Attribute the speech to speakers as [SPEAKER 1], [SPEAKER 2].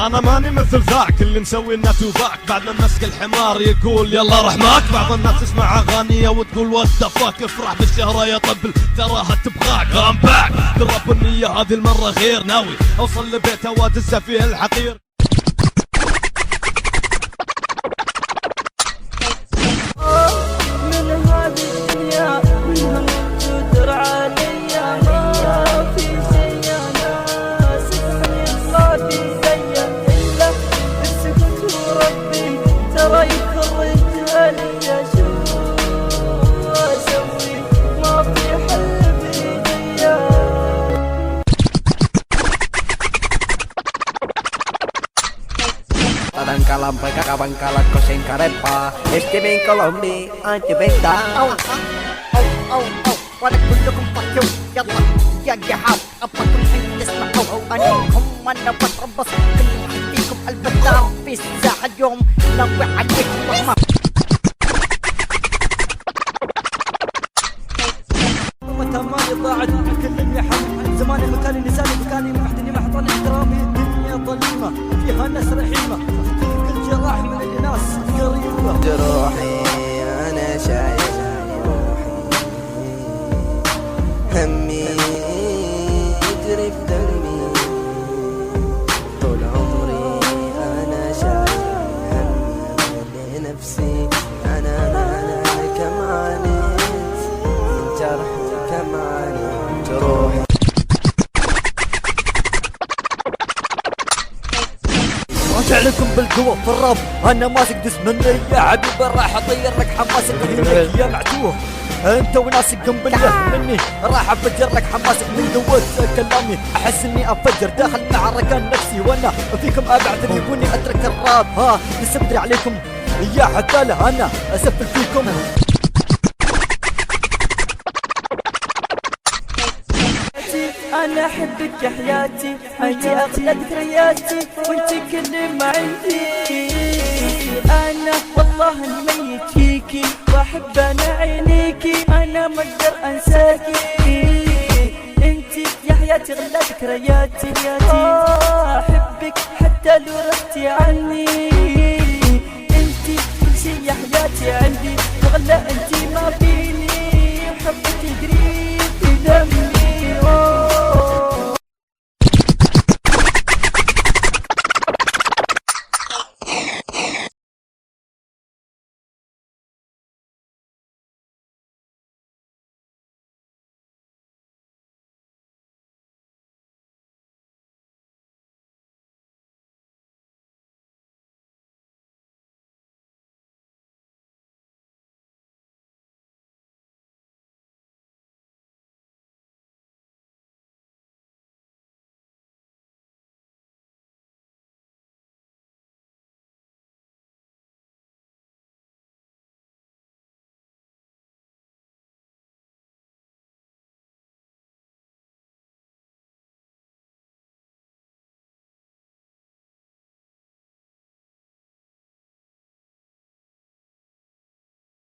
[SPEAKER 1] انا ماني مثل ذاك اللي مسوي لنا توباك بعد ما مسك الحمار يقول يلا رحماك. بعض الناس تسمع اغانيه وتقول وات ذا فاك، افرح بالشهرة يا طبل تراها تبغاك. ام باك درب النية هذه المرة غير، ناوي اوصل لبيت واد السفيه الحقير.
[SPEAKER 2] من هذه الدنيا منهم تدر عليا، ما في شي انا سحري صادي زيه الا السكت وربي ترى الرجال يا شو اسوي ما في حل بايديا.
[SPEAKER 3] Kadang-kala mereka kawan-kala koseng karepa STB Kolombi anti beta. Pada kulikum pakyum yalla ya jahab apa kun تسمعوا أنكم أنا بتربص فيكم البتار في الساعة اليوم نوع عليكم رحمة. متى ما ضاعت كل اللحم زماني مكاني لساني مكاني محتني محضن احترامي. الدنيا ظليمة فيها ناس رحيمة كل جراح من الناس قريبة. جروحي أنا شايل روحي همي يجري بدمي طول عمري أنا شايل همي لنفسي. أنا كم عانيت من جرح كم عانيت روحي. راجع لكم بالقوة في الرب أنا ماسك دس مني يا حبيب راح أطير لك حماسك منك يا معتوه. أنت وناسك قنبلة مني راح أفجر لك حماسك من قوة كلامي. أحس إني أفجر داخل معركة نفسي وأنا فيكم أبعد يبوني أترك الراب. ها لسه بدري عليكم يا حتاله أنا أسفل فيكم.
[SPEAKER 2] أنا أحبك يا حياتي أنت أغلى ذكرياتي وأنت كل ما عندي. أنا والله ميت فيكي وأحب أنا عينيكي أنا ما أقدر أنساكي. أنت يا حياتي أغلى ذكرياتي.